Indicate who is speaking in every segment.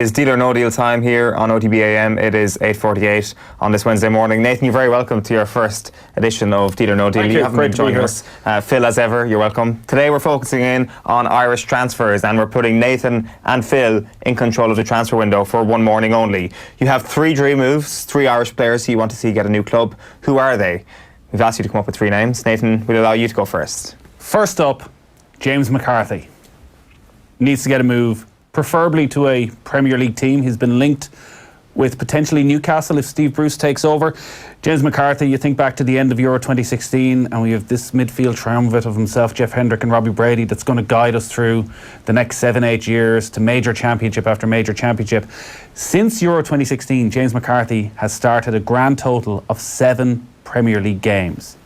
Speaker 1: It's Deal or No Deal time here on OTB AM. It is 8:48 on this Wednesday morning. Nathan, you're very welcome to your first edition of Deal or No Deal.
Speaker 2: Thank
Speaker 1: you haven't been joining us. Phil, as ever, you're welcome. Today we're focusing in on Irish transfers, and we're putting Nathan and Phil in control of the transfer window for one morning only. You have three dream moves, three Irish players who you want to see get a new club. Who are they? We've asked you to come up with three names. Nathan, we'll allow you to go first.
Speaker 2: First up, James McCarthy. Needs to get a move, preferably to a Premier League team. He's been linked with potentially Newcastle if Steve Bruce takes over. James McCarthy, you think back to the end of Euro 2016 and we have this midfield triumvirate of himself, Jeff Hendrick and Robbie Brady, that's going to guide us through the next 7-8 years to major championship after major championship. Since Euro 2016, James McCarthy has started a grand total of 7 Premier League games.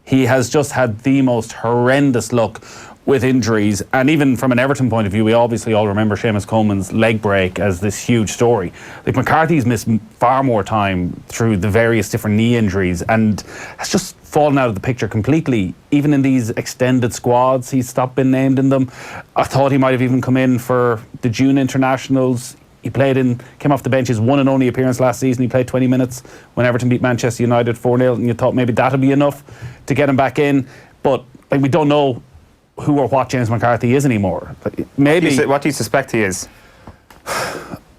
Speaker 2: He has just had the most horrendous luck with injuries, and even from an Everton point of view, we obviously all remember Seamus Coleman's leg break as this huge story. Like, McCarthy's missed far more time through the various different knee injuries and has just fallen out of the picture completely. Even in these extended squads, he's stopped being named in them. I thought he might have even come in for the June internationals. He came off the bench, his one and only appearance last season. He played 20 minutes when Everton beat Manchester United 4-0, and you thought maybe that'll be enough to get him back in. But like, we don't know who or what James McCarthy is anymore. Maybe.
Speaker 1: What do you suspect he is?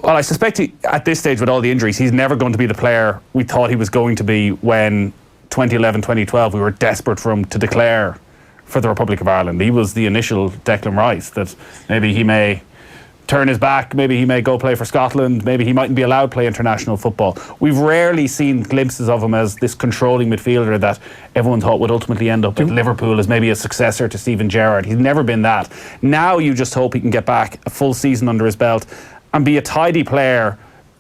Speaker 2: Well, I suspect at this stage with all the injuries, he's never going to be the player we thought he was going to be when 2011, 2012, we were desperate for him to declare for the Republic of Ireland. He was the initial Declan Rice, that maybe he may turn his back, maybe he may go play for Scotland, maybe he mightn't be allowed to play international football. We've rarely seen glimpses of him as this controlling midfielder that everyone thought would ultimately end up at Liverpool as maybe a successor to Steven Gerrard. He's never been that. Now you just hope he can get back a full season under his belt and be a tidy player.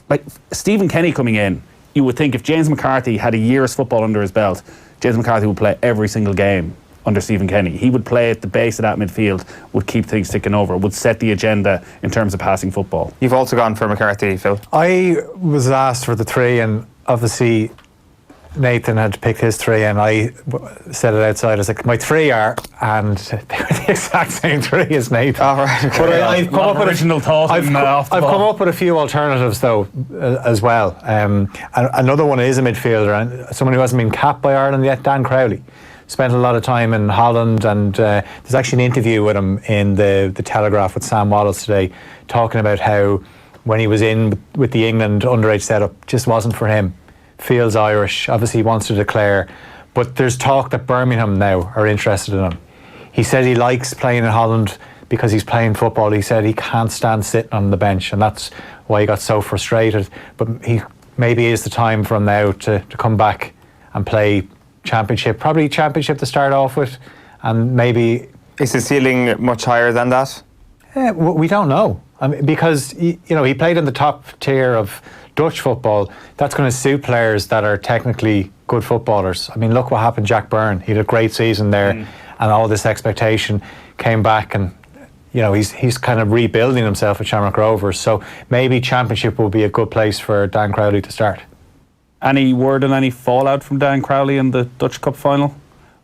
Speaker 2: Like Stephen Kenny coming in, you would think if James McCarthy had a year's football under his belt, James McCarthy would play every single game under Stephen Kenny. He would play at the base of that midfield, would keep things ticking over, would set the agenda in terms of passing football.
Speaker 1: You've also gone for McCarthy, Phil.
Speaker 3: I was asked for the three, and obviously Nathan had picked his three, and I said it outside. I was like, my three are, and they were the exact same three as Nathan.
Speaker 1: All right. Okay.
Speaker 3: But I've come up
Speaker 2: original thought.
Speaker 3: I've come up with a few alternatives though, as well. And another one is a midfielder, and someone who hasn't been capped by Ireland yet, Dan Crowley. Spent a lot of time in Holland, and there's actually an interview with him in the Telegraph with Sam Wallace today, talking about how when he was in with the England underage setup, just wasn't for him. Feels Irish, obviously he wants to declare, but there's talk that Birmingham now are interested in him. He said he likes playing in Holland because he's playing football. He said he can't stand sitting on the bench, and that's why he got so frustrated. But maybe is the time for him now to come back and play Championship, probably Championship to start off with, and maybe.
Speaker 1: Is his ceiling much higher than that?
Speaker 3: We don't know. I mean, because he played in the top tier of Dutch football. That's going to suit players that are technically good footballers. I mean, look what happened to Jack Byrne. He had a great season there, and all this expectation came back, and he's kind of rebuilding himself at Shamrock Rovers. So maybe Championship will be a good place for Dan Crowley to start.
Speaker 2: Any word on any fallout from Dan Crowley in the Dutch Cup final?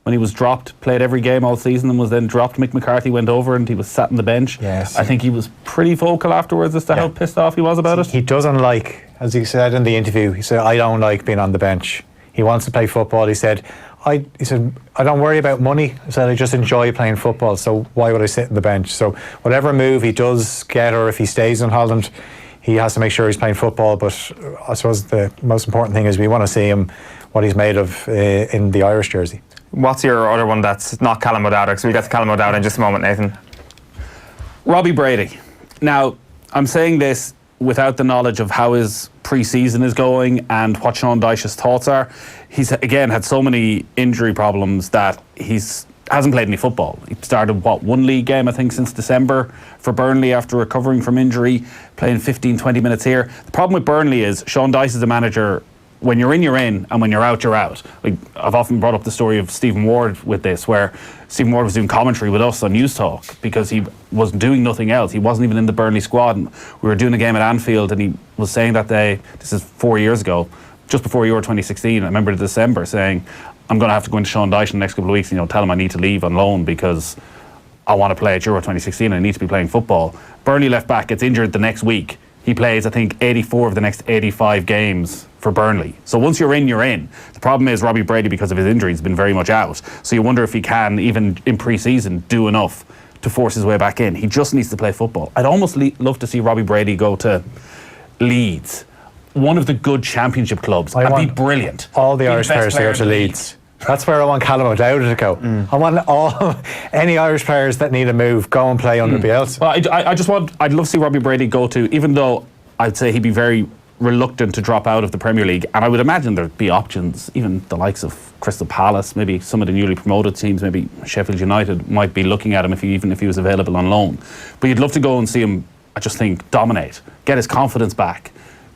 Speaker 2: When he was dropped, played every game all season and was then dropped. Mick McCarthy went over and he was sat on the bench.
Speaker 3: Yes.
Speaker 2: I think he was pretty vocal afterwards as to how pissed off he was about it.
Speaker 3: He doesn't like, as he said in the interview, he said, I don't like being on the bench. He wants to play football. He said, I don't worry about money. He said, I just enjoy playing football, so why would I sit on the bench? So whatever move he does get, or if he stays in Holland, he has to make sure he's playing football. But I suppose the most important thing is we want to see him, what he's made of in the Irish jersey.
Speaker 1: What's your other one that's not Callum O'Dowda? Because we'll get to Callum O'Dowda in just a moment, Nathan.
Speaker 2: Robbie Brady. Now, I'm saying this without the knowledge of how his pre-season is going and what Sean Dyche's thoughts are. He's, again, had so many injury problems that hasn't played any football. He started, one league game, I think, since December for Burnley after recovering from injury, playing 15, 20 minutes here. The problem with Burnley is Sean Dyche is a manager. When you're in, you're in, and when you're out, you're out. Like, I've often brought up the story of Stephen Ward with this, where Stephen Ward was doing commentary with us on News Talk because he was doing nothing else. He wasn't even in the Burnley squad. And we were doing a game at Anfield, and he was saying that day, this is 4 years ago, just before Euro 2016, I remember December, saying, I'm going to have to go into Sean Dyche in the next couple of weeks and tell him I need to leave on loan because I want to play at Euro 2016 and I need to be playing football. Burnley left back, gets injured the next week, He plays, I think, 84 of the next 85 games for Burnley. So once you're in, you're in. The problem is Robbie Brady, because of his injuries, has been very much out. So you wonder if he can, even in pre-season, do enough to force his way back in. He just needs to play football. I'd almost love to see Robbie Brady go to Leeds, one of the good championship clubs. That'd be brilliant.
Speaker 3: All the Irish players to go to Leeds. That's where I want Callum O'Dowda to go. I want any Irish players that need a move, go and play under Bielsa.
Speaker 2: Well, I'd love to see Robbie Brady go to, even though I'd say he'd be very reluctant to drop out of the Premier League, and I would imagine there'd be options, even the likes of Crystal Palace, maybe some of the newly promoted teams, maybe Sheffield United might be looking at him even if he was available on loan. But you'd love to go and see him, I just think, dominate, get his confidence back,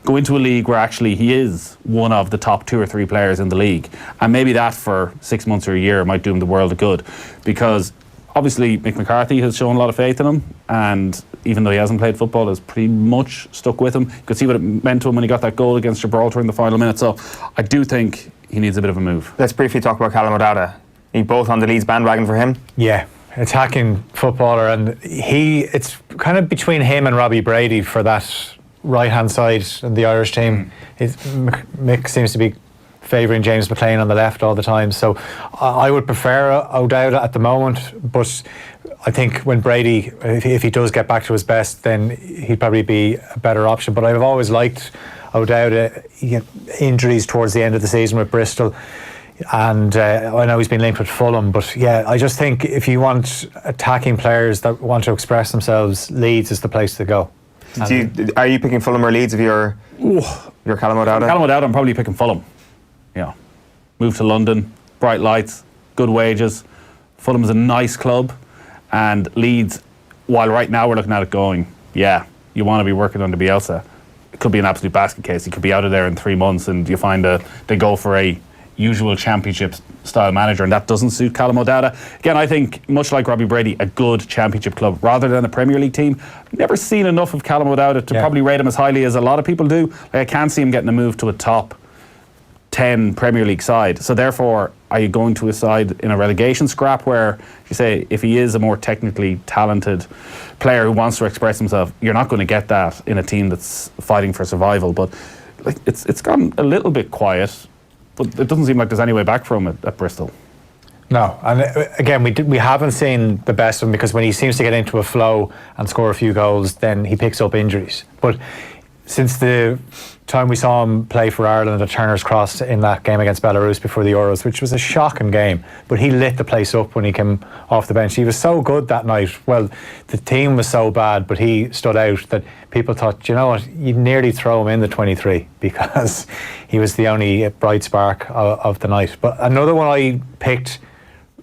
Speaker 2: go into a league where actually he is one of the top 2 or 3 players in the league, and maybe that for 6 months or a year might do him the world of good, because obviously Mick McCarthy has shown a lot of faith in him, and even though he hasn't played football, has pretty much stuck with him. You could see what it meant to him when he got that goal against Gibraltar in the final minute. So I do think he needs a bit of a move.
Speaker 1: Let's briefly talk about Callum O'Dowda. Are you both on the Leeds bandwagon for him?
Speaker 3: Yeah, attacking footballer, and it's kind of between him and Robbie Brady for that right-hand side of the Irish team. Mick seems to be favouring James McLean on the left all the time, so I would prefer O'Dowda at the moment, but I think when Brady, if he does get back to his best, then he'd probably be a better option. But I've always liked O'Dowda. He had injuries towards the end of the season with Bristol, and I know he's been linked with Fulham, but yeah, I just think if you want attacking players that want to express themselves, Leeds is the place to go.
Speaker 1: Are you picking Fulham or Leeds if you're Callum O'Dowda?
Speaker 2: Callum O'Dowda, I'm probably picking Fulham. Yeah, move to London, bright lights, good wages. Fulham's a nice club, and Leeds, while right now we're looking at it going, yeah, you want to be working under Bielsa. It could be an absolute basket case. He could be out of there in 3 months, and you find they go for a usual championship style manager, and that doesn't suit Callum O'Dowda. Again, I think much like Robbie Brady, a good championship club rather than a Premier League team. Never seen enough of Callum O'Dowda to probably rate him as highly as a lot of people do. I can't see him getting a move to a top 10 Premier League side. So therefore, are you going to a side in a relegation scrap where you say if he is a more technically talented player who wants to express himself, you're not going to get that in a team that's fighting for survival. But like it's gone a little bit quiet, but it doesn't seem like there's any way back from it at Bristol.
Speaker 3: No, and again, we haven't seen the best of him, because when he seems to get into a flow and score a few goals, then he picks up injuries. But since the time we saw him play for Ireland at Turner's Cross in that game against Belarus before the Euros, which was a shocking game, but he lit the place up when he came off the bench. He was so good that night. Well, the team was so bad, but he stood out that people thought, you know what, you'd nearly throw him in the 23 because he was the only bright spark of the night. But another one I picked,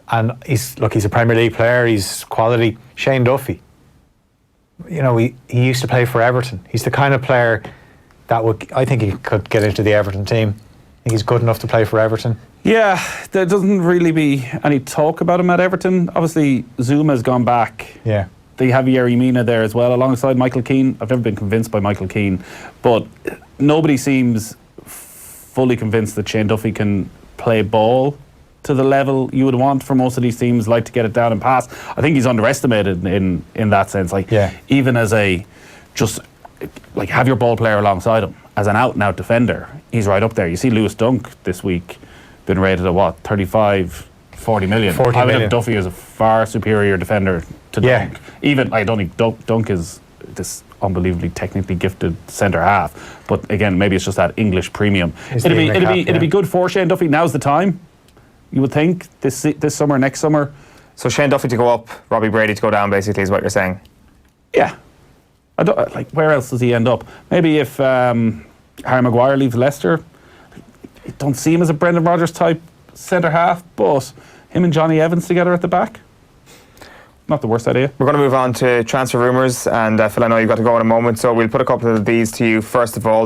Speaker 3: and he's a Premier League player, he's quality, Shane Duffy. You know, he used to play for Everton. He's the kind of player that I think he could get into the Everton team. He's good enough to play for Everton.
Speaker 2: Yeah, there doesn't really be any talk about him at Everton. Obviously, Zuma's gone back.
Speaker 3: Yeah.
Speaker 2: They have Yerry Mina there as well, alongside Michael Keane. I've never been convinced by Michael Keane, but nobody seems fully convinced that Shane Duffy can play ball to the level you would want for most of these teams, like to get it down and pass. I think he's underestimated in that sense. Even as have your ball player alongside him as an out and out defender, he's right up there. You see Lewis Dunk this week been rated at 35, 40 million.
Speaker 3: 40
Speaker 2: I would
Speaker 3: million.
Speaker 2: have Duffy as a far superior defender to Dunk. Even I don't think Dunk is this unbelievably technically gifted centre half, but again, maybe it's just that English premium. It'd be good for Shane Duffy. Now's the time. You would think this summer, next summer.
Speaker 1: So Shane Duffy to go up, Robbie Brady to go down, basically, is what you're saying?
Speaker 2: Yeah. I don't where else does he end up? Maybe if Harry Maguire leaves Leicester, I don't see him as a Brendan Rodgers type centre half, but him and Johnny Evans together at the back, not the worst idea.
Speaker 1: We're going to move on to transfer rumours, and Phil, I know you've got to go in a moment, so we'll put a couple of these to you first of all.